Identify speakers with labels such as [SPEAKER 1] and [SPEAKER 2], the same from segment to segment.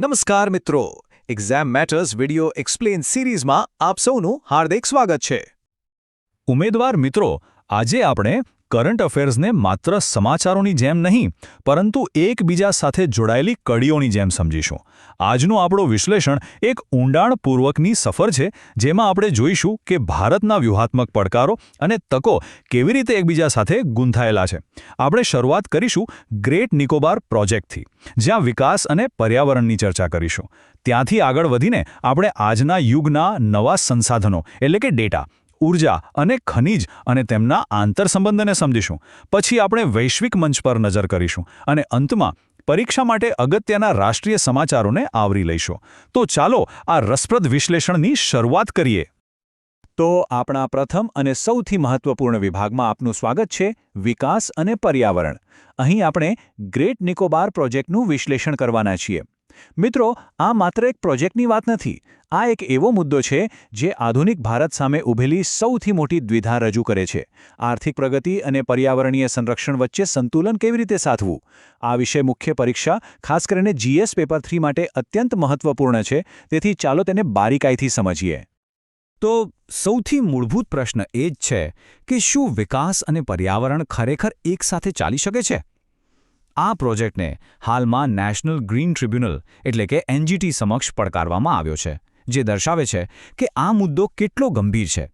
[SPEAKER 1] નમસ્કાર મિત્રો, exam matters video explain સિરીઝમાં આપ સૌનું હાર્દિક સ્વાગત છે.
[SPEAKER 2] ઉમેદવાર મિત્રો, આજે આપણે કરંટ અફેર્સને માત્ર સમાચારોની જેમ નહીં, પરંતુ એકબીજા સાથે જોડાયેલી કડીઓની જેમ સમજીશું. આજનું આપણું વિશ્લેષણ એક ઊંડાણપૂર્વકની સફર છે, જેમાં આપણે જોઈશું કે ભારતના વ્યૂહાત્મક પડકારો અને તકો કેવી રીતે એકબીજા સાથે ગૂંથાયેલા છે. આપણે શરૂઆત કરીશું ગ્રેટ નિકોબાર પ્રોજેક્ટથી, જ્યાં વિકાસ અને પર્યાવરણની ચર્ચા કરીશું. ત્યાંથી આગળ વધીને આપણે આજના યુગના નવા સંસાધનો એટલે કે ડેટા, ઊર્જા અને ખનિજ અને તેમના આંતરસંબંધને સમજીશું. પછી આપણે વૈશ્વિક મંચ પર નજર કરીશું અને અંતમાં પરીક્ષા માટે અગત્યના રાષ્ટ્રીય સમાચારોને આવરી લઈશું. તો ચાલો આ રસપ્રદ વિશ્લેષણની શરૂઆત કરીએ.
[SPEAKER 1] તો આપણા પ્રથમ અને સૌથી મહત્વપૂર્ણ વિભાગમાં આપનું સ્વાગત છે, વિકાસ અને પર્યાવરણ. અહીં આપણે ગ્રેટ નિકોબાર પ્રોજેક્ટનું વિશ્લેષણ કરવાના છીએ. મિત્રો, આ માત્ર એક પ્રોજેક્ટની વાત નથી. આ એક એવો મુદ્દો છે જે આધુનિક ભારત સામે ઊભેલી સૌથી મોટી દ્વિધા રજૂ કરે છે. આર્થિક પ્રગતિ અને પર્યાવરણીય સંરક્ષણ વચ્ચે સંતુલન કેવી રીતે સાધવું? આ વિષય મુખ્ય પરીક્ષા, ખાસ કરીને GS પેપર 3 માટે અત્યંત મહત્વપૂર્ણ છે. તેથી ચાલો તેને બારીકાઈથી સમજીએ.
[SPEAKER 2] તો સૌથી મૂળભૂત પ્રશ્ન એ જ છે કે શું વિકાસ અને પર્યાવરણ ખરેખર એકસાથે ચાલી શકે છે? આ પ્રોજેક્ટને હાલમાં નેશનલ ગ્રીન ટ્રિબ્યુનલ એટલે કે NGT સમક્ષ પડકારવામાં આવ્યો છે, જે દર્શાવે છે કે આ મુદ્દો કેટલો ગંભીર છે.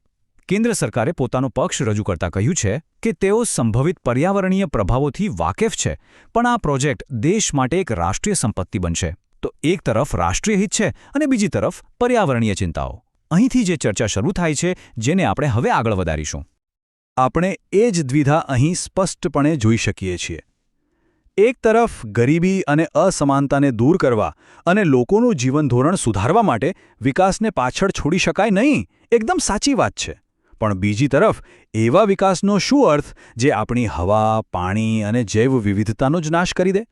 [SPEAKER 2] કેન્દ્ર સરકારે પોતાનો પક્ષ રજૂ કરતા કહ્યું છે કે તેઓ સંભવિત પર્યાવરણીય પ્રભાવોથી વાકેફ છે, પણ આ પ્રોજેક્ટ દેશ માટે એક રાષ્ટ્રીય સંપત્તિ બનશે. તો એક તરફ રાષ્ટ્રીય હિત છે અને બીજી તરફ પર્યાવરણીય ચિંતાઓ. અહીંથી જે ચર્ચા શરૂ થાય છે, જેને આપણે હવે આગળ વધારીશું.
[SPEAKER 1] આપણે એ જ દ્વિધા અહીં સ્પષ્ટપણે જોઈ શકીએ છીએ. એક તરફ ગરીબી અને અસમાનતાને દૂર કરવા અને લોકોનું જીવનધોરણ સુધારવા માટે વિકાસને પાછળ છોડી શકાય નહીં, એકદમ સાચી વાત છે. પણ બીજી તરફ એવા વિકાસનો શું અર્થ જે આપણી હવા, પાણી અને જૈવ વિવિધતાનો જ નાશ કરી દે?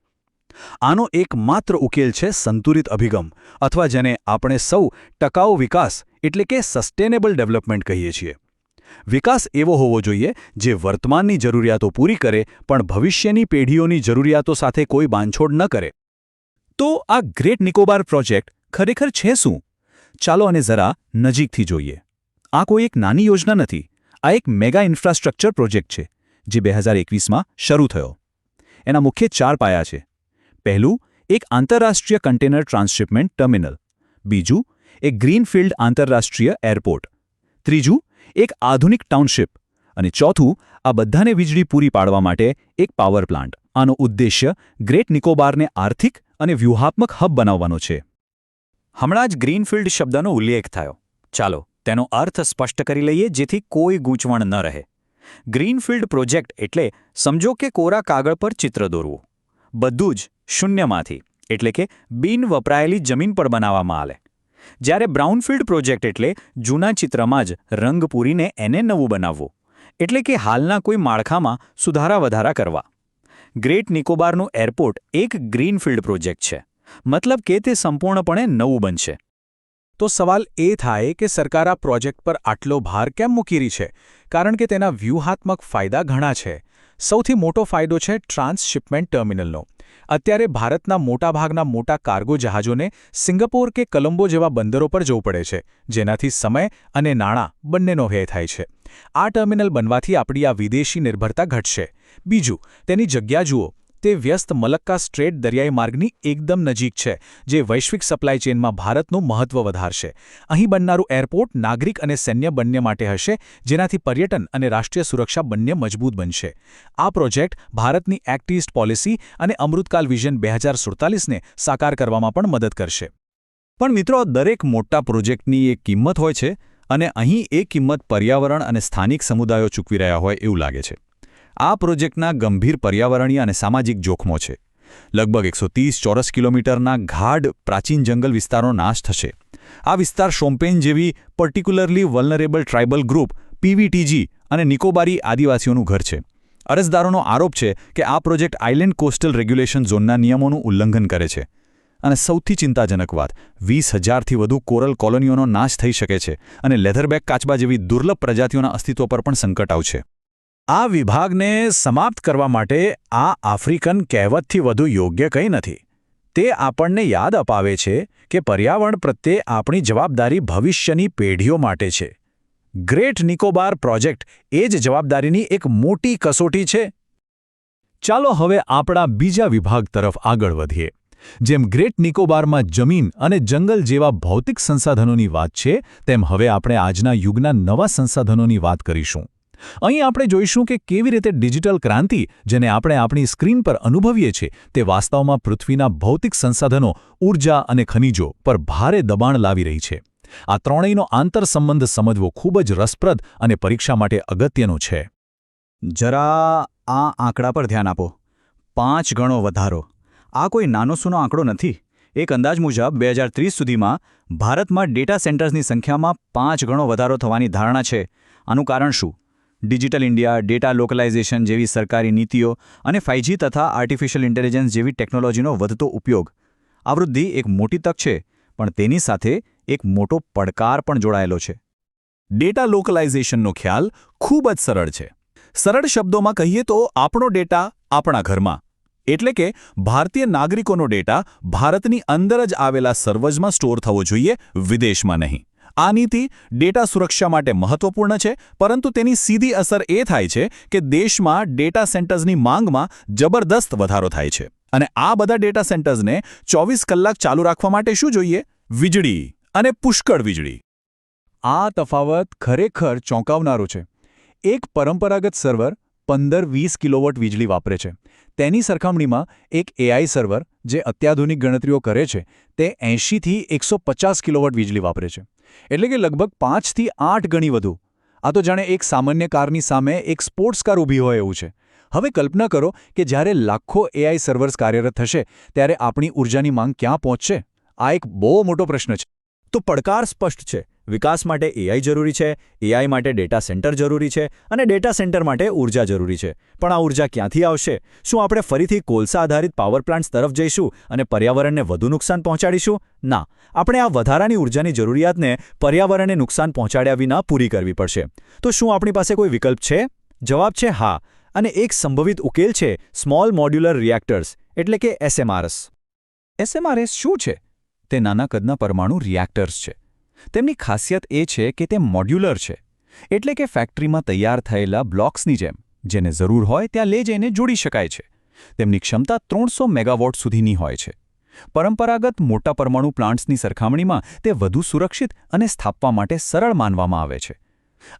[SPEAKER 1] આનો એકમાત્ર ઉકેલ છે સંતુલિત અભિગમ, અથવા જેને આપણે સૌ ટકાઉ વિકાસ એટલે કે સસ્ટેનેબલ ડેવલપમેન્ટ કહીએ છીએ. વિકાસ એવો હોવો જોઈએ જે વર્તમાનની જરૂરિયાતો પૂરી કરે, પણ ભવિષ્યની પેઢીઓની જરૂરિયાતો સાથે કોઈ બાંધછોડ ન કરે. તો આ ગ્રેટ નિકોબાર પ્રોજેક્ટ ખરેખર છે શું? ચાલો આને જરા નજીકથી જોઈએ. આ કોઈ એક નાની યોજના નથી. આ એક મેગા ઇન્ફ્રાસ્ટ્રક્ચર પ્રોજેક્ટ છે, જે 2021માં શરૂ થયો. એના મુખ્ય 4 પાયા છે. પહેલું, એક આંતરરાષ્ટ્રીય કન્ટેનર ટ્રાન્સશિપમેન્ટ ટર્મિનલ. બીજું, એક ગ્રીનફિલ્ડ આંતરરાષ્ટ્રીય એરપોર્ટ. ત્રીજું, એક આધુનિક ટાઉનશિપ. અને ચોથું, આ બધાને વીજળી પૂરી પાડવા માટે એક પાવર પ્લાન્ટ. આનો ઉદ્દેશ્ય ગ્રેટ નિકોબારને આર્થિક અને વ્યૂહાત્મક હબ બનાવવાનો છે. હમણાં જ ગ્રીનફિલ્ડ શબ્દનો ઉલ્લેખ થયો. ચાલો તેનો અર્થ સ્પષ્ટ કરી લઈએ, જેથી કોઈ ગૂંચવણ ન રહે. ગ્રીનફિલ્ડ પ્રોજેક્ટ એટલે સમજો કે કોરા કાગળ પર ચિત્ર દોરવું. બધું જ શૂન્યમાંથી એટલે કે બિન વપરાયેલી જમીન પર બનાવવામાં આવે. જ્યારે બ્રાઉનફિલ્ડ પ્રોજેક્ટ એટલે જૂના ચિત્રમાં જ રંગ પૂરીને એને નવું બનાવવું, એટલે કે હાલના કોઈ માળખામાં સુધારા વધારા કરવા. ગ્રેટ નિકોબારનું એરપોર્ટ એક ગ્રીનફિલ્ડ પ્રોજેક્ટ છે, મતલબ કે તે સંપૂર્ણપણે નવું બનશે. તો સવાલ એ થાય કે સરકાર આ પ્રોજેક્ટ પર આટલો ભાર કેમ મૂકી રહી છે? કારણ કે તેના વ્યૂહાત્મક ફાયદા ઘણા છે. સૌથી મોટો ફાયદો છે ટ્રાન્સશિપમેન્ટ ટર્મિનલનો. અત્યારે ભારતના મોટાભાગના મોટા કાર્ગો જહાજોને સિંગાપોર કે કોલંબો જેવા બંદરો પર જવું પડે છે, જેનાથી સમય અને નાણાં બંનેનો વ્યય થાય છે. આ ટર્મિનલ બનવાથી આપણી આ વિદેશી નિર્ભરતા ઘટશે. બીજું, તેની જગ્યા જુઓ. તે વ્યસ્ત મલક્કા સ્ટ્રેટ દરિયાઈ માર્ગની એકદમ નજીક છે, જે વૈશ્વિક સપ્લાય ચેનમાં ભારતનું મહત્વ વધારશે. અહીં બનનારું એરપોર્ટ નાગરિક અને સૈન્ય બંને માટે હશે, જેનાથી પર્યટન અને રાષ્ટ્રીય સુરક્ષા બંને મજબૂત બનશે. આ પ્રોજેક્ટ ભારતની એક્ટ ઈસ્ટ પોલિસી અને અમૃતકાલ વિઝન 2047ને સાકાર કરવામાં પણ મદદ કરશે.
[SPEAKER 2] પણ મિત્રો, દરેક મોટા પ્રોજેક્ટની એક કિંમત હોય છે, અને અહીં એ કિંમત પર્યાવરણ અને સ્થાનિક સમુદાયો ચૂકવી રહ્યા હોય એવું લાગે છે. આ પ્રોજેક્ટના ગંભીર પર્યાવરણીય અને સામાજિક જોખમો છે. લગભગ 130 ચોરસ કિલોમીટરના ગાઢ પ્રાચીન જંગલ વિસ્તારનો નાશ થશે. આ વિસ્તાર શોમ્પેન જેવી particularly vulnerable tribal group PVTG અને નિકોબારી આદિવાસીઓનું ઘર છે. અરજદારોનો આરોપ છે કે આ પ્રોજેક્ટ આઇલેન્ડ કોસ્ટલ રેગ્યુલેશન ઝોનના નિયમોનું ઉલ્લંઘન કરે છે. અને સૌથી ચિંતાજનક વાત, 20,000થી વધુ કોરલ કોલોનીઓનો નાશ થઈ શકે છે, અને લેધરબેક કાચબા જેવી દુર્લભ પ્રજાતિઓના અસ્તિત્વ પર પણ સંકટ આવશે.
[SPEAKER 1] આ વિભાગને સમાપ્ત કરવા માટે આ આફ્રિકન કહેવતથી વધુ યોગ્ય કંઈ નથી. તે આપણને યાદ અપાવે છે કે પર્યાવરણ પ્રત્યે આપણી જવાબદારી ભવિષ્યની પેઢીઓ માટે છે. ગ્રેટ નિકોબાર પ્રોજેક્ટ એ જ જવાબદારીની એક મોટી કસોટી છે.
[SPEAKER 2] ચાલો હવે આપણા બીજા વિભાગ તરફ આગળ વધીએ. જેમ ગ્રેટ નિકોબારમાં જમીન અને જંગલ જેવા ભૌતિક સંસાધનોની વાત છે, તેમ હવે આપણે આજના યુગના નવા સંસાધનોની વાત કરીશું. અહીં આપણે જોઈશું કે કેવી રીતે ડિજિટલ ક્રાંતિ, જેને આપણે આપણી સ્ક્રીન પર અનુભવીએ છીએ, તે વાસ્તવમાં પૃથ્વીના ભૌતિક સંસાધનો, ઊર્જા અને ખનિજો પર ભારે દબાણ લાવી રહી છે. આ ત્રણેયનો આંતરસંબંધ સમજવો ખૂબ જ રસપ્રદ અને પરીક્ષા માટે અગત્યનો છે.
[SPEAKER 1] જરા આ આંકડા પર ધ્યાન આપો. 5 ગણો વધારો. આ કોઈ નાનો સૂનો આંકડો નથી. એક અંદાજ મુજબ 2030 સુધીમાં ભારતમાં ડેટા સેન્ટર્સની સંખ્યામાં 5 ગણો વધારો થવાની ધારણા છે. આનું કારણ શું? ડિજિટલ ઇન્ડિયા, ડેટા લોકલાઇઝેશન જેવી સરકારી નીતિઓ અને 5G તથા આર્ટિફિશિયલ ઇન્ટેલિજન્સ જેવી ટેકનોલોજીનો વધતો ઉપયોગ. આ વૃદ્ધિ એક મોટી તક છે, પણ તેની સાથે એક મોટો પડકાર પણ જોડાયેલો છે.
[SPEAKER 2] ડેટા લોકલાઇઝેશનનો ખ્યાલ ખૂબ જ સરળ છે. સરળ શબ્દોમાં કહીએ તો આપણો ડેટા આપણા ઘરમાં, એટલે કે ભારતીય નાગરિકોનો ડેટા ભારતની અંદર જ આવેલા સર્વરમાં સ્ટોર થવો જોઈએ, વિદેશમાં નહીં. આ નીતિ ડેટા સુરક્ષા માટે મહત્વપૂર્ણ છે, પરંતુ તેની સીધી અસર એ થાય છે કે દેશમાં ડેટા સેન્ટર્સની માંગમાં જબરદસ્ત વધારો થાય છે. અને આ બધા ડેટા સેન્ટર્સને 24 કલાક ચાલુ રાખવા માટે શું જોઈએ? વીજળી, અને પુષ્કળ વીજળી.
[SPEAKER 1] આ તફાવત ખરેખર ચોંકાવનારો છે. એક પરંપરાગત સર્વર 15-20 કિલોવોટ વીજળી વાપરે છે. તેની સરખામણીમાં એક AI સર્વર, જે અત્યાધુનિક ગણતરીઓ કરે છે, તે 80થી 150 કિલોવોટ વીજળી વાપરે છે. એટલે કે લગભગ 5 થી 8 ગણી વધુ. આ તો જાણે એક સામાન્ય કારની સામે એક સ્પોર્ટ્સ કાર ઊભી હોય એવું છે. હવે કલ્પના કરો કે જ્યારે લાખો AI સર્વર્સ કાર્યરત થશે, ત્યારે આપણી ઊર્જાની માંગ ક્યાં પહોંચશે? આ એક બહુ મોટો પ્રશ્ન છે.
[SPEAKER 2] તો પડકાર સ્પષ્ટ છે. વિકાસ માટે AI જરૂરી છે, AI માટે ડેટા સેન્ટર જરૂરી છે, અને ડેટા સેન્ટર માટે ઊર્જા જરૂરી છે. પણ આ ઊર્જા ક્યાંથી આવશે? શું આપણે ફરીથી કોલસા આધારિત પાવર પ્લાન્ટ્સ તરફ જઈશું અને પર્યાવરણને વધુ નુકસાન પહોંચાડીશું? ના, આપણે આ વધારાની ઊર્જાની જરૂરિયાતને પર્યાવરણને નુકસાન પહોંચાડ્યા વિના પૂરી કરવી પડશે. તો શું આપણી પાસે કોઈ વિકલ્પ છે? જવાબ છે હા. અને એક સંભવિત ઉકેલ છે સ્મોલ મોડ્યુલર રિએક્ટર્સ, એટલે કે SMRs. SMRs શું છે? તે નાના કદના પરમાણુ રિએક્ટર્સ છે. તેમની ખાસિયત એ છે કે તે મોડ્યુલર છે, એટલે કે ફેક્ટરીમાં તૈયાર થયેલા બ્લોક્સની જેમ, જેને જરૂર હોય ત્યાં લઈ જઈને જોડી શકાય છે. તેમની ક્ષમતા 300 મેગાવોટ સુધીની હોય છે. પરંપરાગત મોટા પરમાણુ પ્લાન્ટ્સની સરખામણીમાં તે વધુ સુરક્ષિત અને સ્થાપવા માટે સરળ માનવામાં આવે છે.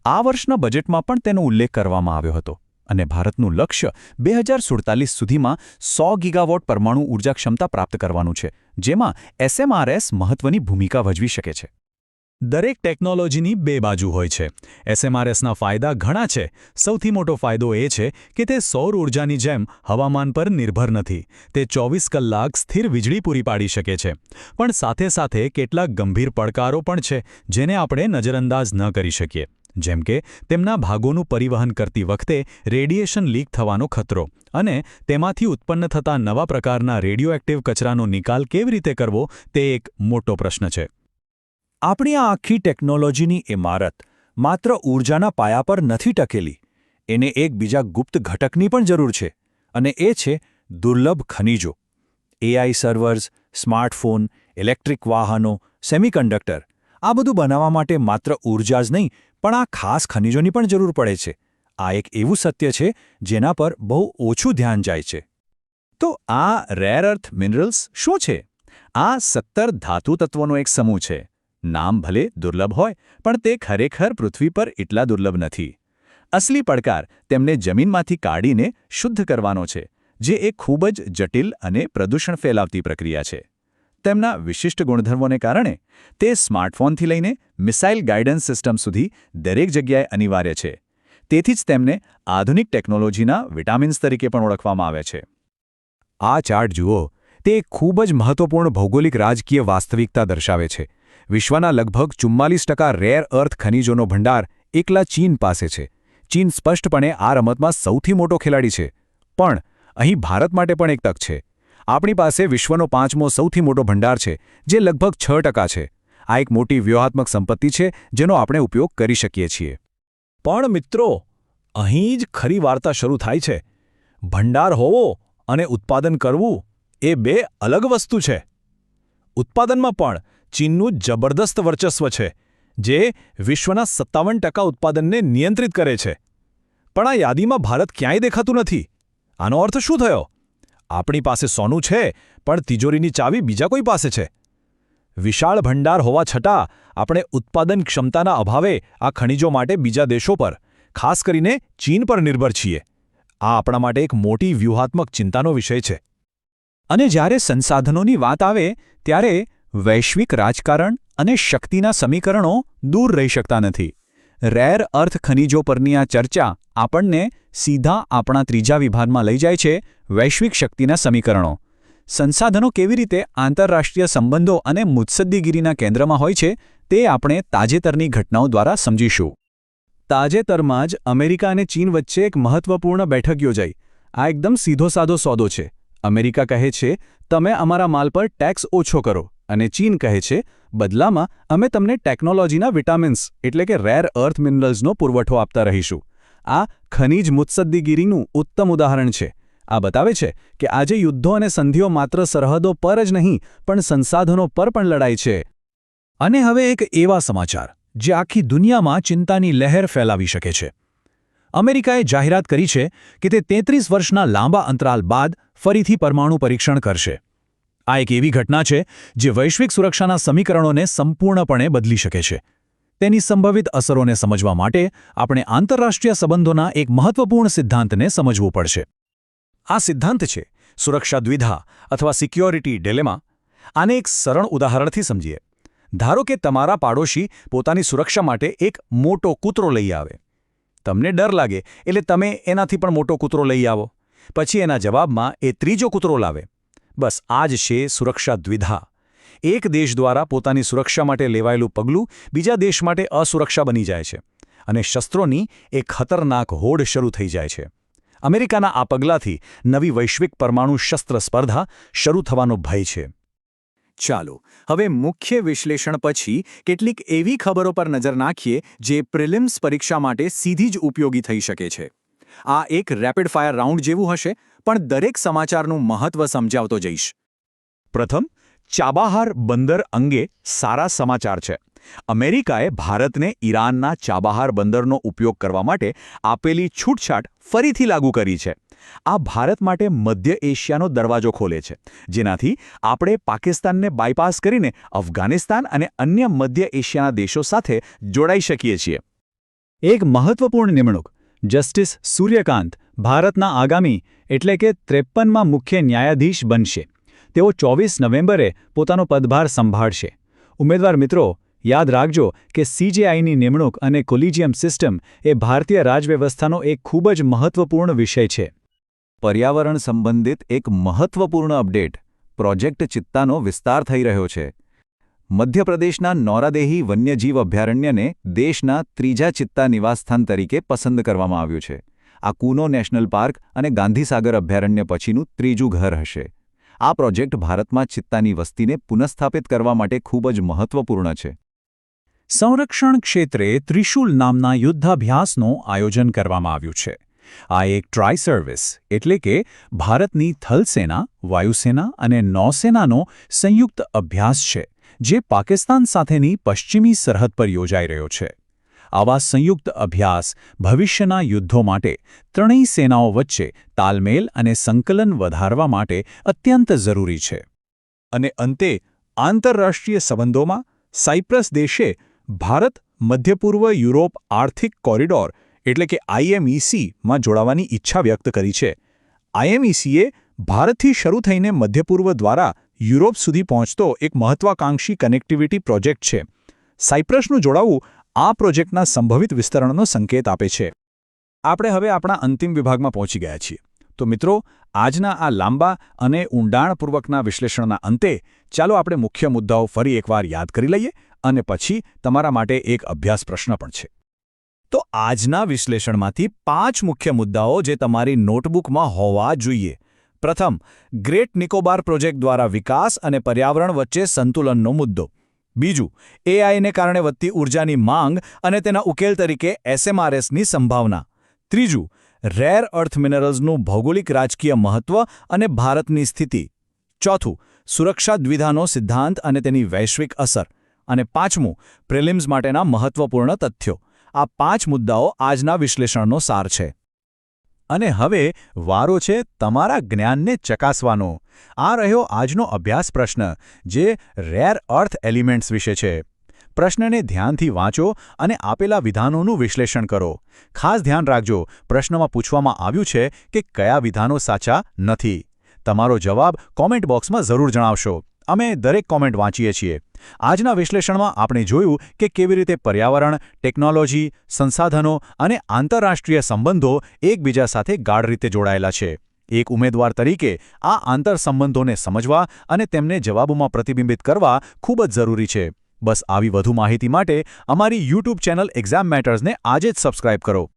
[SPEAKER 2] આ વર્ષના બજેટમાં પણ તેનો ઉલ્લેખ કરવામાં આવ્યો હતો. અને ભારતનું લક્ષ્ય 2047 સુધીમાં 100 ગીગાવોટ પરમાણુ ઊર્જા ક્ષમતા પ્રાપ્ત કરવાનું છે, જેમાં SMRs મહત્વની ભૂમિકા ભજવી શકે છે. દરેક ટેકનોલોજીની બે બાજુ હોય છે. SMRsના ફાયદા ઘણા છે. સૌથી મોટો ફાયદો એ છે કે તે સૌર ઊર્જાની જેમ હવામાન પર નિર્ભર નથી. તે 24 કલાક સ્થિર વીજળી પૂરી પાડી શકે છે. પણ સાથે સાથે કેટલાક ગંભીર પડકારો પણ છે, જેને આપણે નજરઅંદાજ ન કરી શકીએ. જેમ કે તેમના ભાગોનું પરિવહન કરતી વખતે રેડિયેશન લીક થવાનો ખતરો, અને તેમાંથી ઉત્પન્ન થતા નવા પ્રકારના રેડિયોએક્ટિવ કચરાનો નિકાલ કેવી રીતે કરવો, તે એક મોટો પ્રશ્ન છે. આપણી આ આખી ટેકનોલોજીની ઇમારત માત્ર ઊર્જાના પાયા પર નથી ટકેલી. એને એક બીજા ગુપ્ત ઘટકની પણ જરૂર છે, અને એ છે દુર્લભ ખનિજો. AI સર્વર્સ, સ્માર્ટફોન, ઇલેક્ટ્રિક વાહનો, સેમિકન્ડક્ટર, આ બધું બનાવવા માટે માત્ર ઊર્જા જ નહીં, પણ આ ખાસ ખનિજોની પણ જરૂર પડે છે. આ એક એવું સત્ય છે જેના પર બહુ ઓછું ધ્યાન જાય છે. તો આ રેર અર્થ મિનરલ્સ શું છે? આ 17 ધાતુ તત્વોનો એક સમૂહ છે. નામ ભલે દુર્લભ હોય, પણ તે ખરેખર પૃથ્વી પર એટલા દુર્લભ નથી. અસલી પડકાર તેમને જમીનમાંથી કાઢીને શુદ્ધ કરવાનો છે, જે એક ખૂબ જ જટિલ અને પ્રદૂષણ ફેલાવતી પ્રક્રિયા છે. તેમના વિશિષ્ટ ગુણધર્મોને કારણે તે સ્માર્ટફોનથી લઈને મિસાઇલ ગાઇડન્સ સિસ્ટમ સુધી દરેક જગ્યાએ અનિવાર્ય છે. તેથી જ તેમને આધુનિક ટેકનોલોજીના વિટામિન્સ તરીકે પણ ઓળખવામાં આવે છે. આ ચાર્ટ જુઓ. તે એક ખૂબ જ મહત્વપૂર્ણ ભૌગોલિક રાજકીય વાસ્તવિકતા દર્શાવે છે. વિશ્વના લગભગ 44% રેર અર્થ ખનિજોનો ભંડાર એકલા ચીન પાસે છે. ચીન સ્પષ્ટપણે આ રમતમાં સૌથી મોટો ખેલાડી છે. પણ અહીં ભારત માટે પણ એક તક છે. આપણી પાસે વિશ્વનો 5મો સૌથી મોટો ભંડાર છે, જે લગભગ 6% છે. આ એક મોટી વ્યૂહાત્મક સંપત્તિ છે, જેનો આપણે ઉપયોગ કરી શકીએ છીએ. પણ મિત્રો, અહીં જ ખરી વાર્તા શરૂ થાય છે. ભંડાર હોવો અને ઉત્પાદન કરવું, એ બે અલગ વસ્તુ છે. ઉત્પાદનમાં પણ ચીનનું જબરદસ્ત વર્ચસ્વ છે, જે વિશ્વના 57% ઉત્પાદનને નિયંત્રિત કરે છે. પણ આ યાદીમાં ભારત ક્યાંય દેખાતું નથી. આનો અર્થ શું થયો? આપણી પાસે સોનું છે, પણ તિજોરીની ચાવી બીજા કોઈ પાસે છે. વિશાળ ભંડાર હોવા છતાં આપણે ઉત્પાદન ક્ષમતાના અભાવે આ ખનિજો માટે બીજા દેશો પર, ખાસ કરીને ચીન પર નિર્ભર છીએ. આ આપણા માટે એક મોટી વ્યૂહાત્મક ચિંતાનો વિષય છે.
[SPEAKER 1] અને જ્યારે સંસાધનોની વાત આવે ત્યારે વૈશ્વિક રાજકારણ અને શક્તિના સમીકરણો દૂર રહી શકતા નથી. રેર અર્થ ખનિજો પરની આ ચર્ચા આપણને સીધા આપણા ત્રીજા વિભાગમાં લઈ જાય છે, વૈશ્વિક શક્તિના સમીકરણો. સંસાધનો કેવી રીતે આંતરરાષ્ટ્રીય સંબંધો અને મુત્સદ્દીગીરીના કેન્દ્રમાં હોય છે તે આપણે તાજેતરની ઘટનાઓ દ્વારા સમજીશું. તાજેતરમાં જ અમેરિકા અને ચીન વચ્ચે એક મહત્વપૂર્ણ બેઠક યોજાઈ. આ એકદમ સીધો-સાધો સોદો છે. અમેરિકા કહે છે, તમે અમારા માલ પર ટેક્સ ઓછો કરો, અને ચીન કહે છે, બદલામાં અમે તમને ટેકનોલોજીના વિટામિન્સ એટલે કે રેર અર્થ મિનરલ્સનો પુરવઠો આપતા રહીશું. આ ખનિજ મુત્સદ્દીગીરીનું ઉત્તમ ઉદાહરણ છે. આ બતાવે છે કે આજે યુદ્ધો અને સંધિઓ માત્ર સરહદો પર જ નહીં પણ સંસાધનો પર પણ લડાય છે.
[SPEAKER 2] અને હવે એક એવા સમાચાર જે આખી દુનિયામાં ચિંતાની લહેર ફેલાવી શકે છે. અમેરિકાએ જાહેરાત કરી છે કે તે 33 વર્ષના લાંબા અંતરાલ બાદ ફરીથી પરમાણુ પરીક્ષણ કરશે. આ એક એવી ઘટના છે જે વૈશ્વિક સુરક્ષાના સમીકરણોને સંપૂર્ણપણે બદલી શકે છે. તેની સંભવિત અસરોને સમજવા માટે આપણે આંતરરાષ્ટ્રીય સંબંધોના એક મહત્વપૂર્ણ સિદ્ધાંતને સમજવું પડશે. આ સિદ્ધાંત છે સુરક્ષા દ્વિધા અથવા સિક્યોરિટી ડિલેમા. આને એક સરળ ઉદાહરણથી સમજીએ. ધારો કે તમારા પાડોશી પોતાની સુરક્ષા માટે એક મોટો કૂતરો લઈ આવે. તમને ડર લાગે એટલે તમે એનાથી પણ મોટો કૂતરો લઈ આવો. પછી એના જવાબમાં એ ત્રીજો કૂતરો લાવે. બસ આ જ છે સુરક્ષા દ્વિધા. એક દેશ દ્વારા પોતાની સુરક્ષા માટે લેવાયેલું પગલું બીજા દેશ માટે અસુરક્ષા બની જાય છે, અને શસ્ત્રોની એક ખતરનાક હોડ શરૂ થઈ જાય છે. અમેરિકાના આ પગલાંથી નવી વૈશ્વિક પરમાણુ શસ્ત્ર સ્પર્ધા શરૂ થવાનો ભય છે. ચાલો હવે મુખ્ય વિશ્લેષણ પછી કેટલીક એવી ખબરો પર નજર નાખીએ જે પ્રિલિમ્સ પરીક્ષા માટે સીધી જ ઉપયોગી થઈ શકે છે. આ એક રેપિડ ફાયર રાઉન્ડ જેવું હશે, પણ દરેક સમાચારનું મહત્વ સમજાવતો જઈશ. પ્રથમ, ચાબાહાર બંદર અંગે સારા સમાચાર છે. અમેરિકાએ ભારતને ઈરાનના ચાબાહાર બંદરનો ઉપયોગ કરવા માટે આપેલી છૂટછાટ ફરીથી લાગુ કરી છે. આ ભારત માટે મધ્ય એશિયાનો દરવાજો ખોલે છે, જેનાથી આપણે પાકિસ્તાનને બાયપાસ કરીને અફઘાનિસ્તાન અને અન્ય મધ્ય એશિયાના દેશો સાથે જોડાઈ શકીએ છીએ. એક મહત્વપૂર્ણ નિમણૂક, જસ્ટિસ સૂર્યકાંત ભારતના આગામી એટલે કે 53માં મુખ્ય ન્યાયાધીશ બનશે. તેઓ 24 નવેમ્બરે પોતાનો પદભાર સંભાળશે. ઉમેદવાર મિત્રો, યાદ રાખજો કે CJIની નિમણૂક અને કોલિજિયમ સિસ્ટમ એ ભારતીય રાજવ્યવસ્થાનો એક ખૂબ જ મહત્વપૂર્ણ વિષય છે. પર્યાવરણ સંબંધિત એક મહત્વપૂર્ણ અપડેટ, પ્રોજેક્ટ ચિત્તાનો વિસ્તાર થઈ રહ્યો છે. મધ્યપ્રદેશના નૌરાદેહી વન્યજીવ અભયારણ્યને દેશના ત્રીજા ચિત્તા નિવાસસ્થાન તરીકે પસંદ કરવામાં આવ્યું છે. આ કૂનો નેશનલ પાર્ક અને ગાંધીસાગર અભયારણ્ય પછીનું ત્રીજું ઘર હશે. આ પ્રોજેક્ટ ભારતમાં ચિત્તાની વસ્તીને પુનઃસ્થાપિત કરવા માટે ખૂબ જ મહત્વપૂર્ણ છે. સંરક્ષણ ક્ષેત્રે ત્રિશુલ નામના યુદ્ધાભ્યાસનું આયોજન કરવામાં આવ્યું છે. આ એક ટ્રાય સર્વિસ એટલે કે ભારતની થલસેના, વાયુસેના અને નૌસેનાનો સંયુક્ત અભ્યાસ છે, જે પાકિસ્તાન સાથેની પશ્ચિમી સરહદ પર યોજાઈ રહ્યો છે. આવા સંયુક્ત અભ્યાસ ભવિષ્યના યુદ્ધો માટે ત્રણેય સેનાઓ વચ્ચે તાલમેલ અને સંકલન વધારવા માટે અત્યંત જરૂરી છે. અને અંતે આંતરરાષ્ટ્રીય સંબંધોમાં સાયપ્રસ દેશે ભારત મધ્યપૂર્વ યુરોપ આર્થિક કોરિડોર એટલે કે IMECમાં જોડાવાની ઈચ્છા વ્યક્ત કરી છે. IMECએ ભારતથી શરૂ થઈને મધ્યપૂર્વ દ્વારા યુરોપ સુધી પહોંચતો એક મહત્વાકાંક્ષી કનેક્ટિવિટી પ્રોજેક્ટ છે. સાયપ્રસનું જોડાવું આ પ્રોજેક્ટના સંભવિત વિસ્તરણનો સંકેત આપે છે. આપણે હવે આપણા અંતિમ વિભાગમાં પહોંચી ગયા છીએ. તો મિત્રો, આજના આ લાંબા અને ઊંડાણપૂર્વકના વિશ્લેષણના અંતે ચાલો આપણે મુખ્ય મુદ્દાઓ ફરી એકવાર યાદ કરી લઈએ, અને પછી તમારા માટે એક અભ્યાસ પ્રશ્ન પણ છે. તો આજના વિશ્લેષણમાંથી 5 મુખ્ય મુદ્દાઓ જે તમારી નોટબુકમાં હોવા જોઈએ. પ્રથમ, ગ્રેટ નિકોબાર પ્રોજેક્ટ દ્વારા વિકાસ અને પર્યાવરણ વચ્ચે સંતુલનનો મુદ્દો. બીજું, AIને કારણે વધતી ઊર્જાની માંગ અને તેના ઉકેલ તરીકે SMRSની સંભાવના. ત્રીજું, રેર અર્થ મિનરલ્સનું ભૌગોલિક રાજકીય મહત્વ અને ભારતની સ્થિતિ.
[SPEAKER 1] ચોથું, સુરક્ષા દ્વિધાનો સિદ્ધાંત અને તેની વૈશ્વિક અસર. અને પાંચમું, પ્રિલિમ્સ માટેના મહત્વપૂર્ણ તથ્યો. આ 5 મુદ્દાઓ આજના વિશ્લેષણનો સાર છે. અને હવે વારો છે તમારા જ્ઞાનને ચકાસવાનો. આ રહ્યો આજનો અભ્યાસ પ્રશ્ન, જે રેર અર્થ એલિમેન્ટ્સ વિશે છે. પ્રશ્નને ધ્યાનથી વાંચો અને આપેલા વિધાનોનું વિશ્લેષણ કરો. ખાસ ધ્યાન રાખજો, પ્રશ્નમાં પૂછવામાં આવ્યું છે કે કયા વિધાનો સાચા નથી. તમારો જવાબ કોમેન્ટ બોક્સમાં જરૂર જણાવશો. અમે દરેક કોમેન્ટ વાંચીએ છીએ. આજના વિશ્લેષણમાં આપણે જોયું કે કેવી રીતે પર્યાવરણ, ટેકનોલોજી, સંસાધનો અને આંતરરાષ્ટ્રીય સંબંધો એકબીજા સાથે ગાઢ રીતે જોડાયેલા છે. એક ઉમેદવાર તરીકે આ આંતરસંબંધોને સમજવા અને તેમને જવાબોમાં પ્રતિબિંબિત કરવા ખૂબ જ જરૂરી છે. બસ આવી વધુ માહિતી માટે અમારી YouTube ચેનલ એક્ઝામ મેટર્સને આજે જ સબસ્ક્રાઇબ કરો.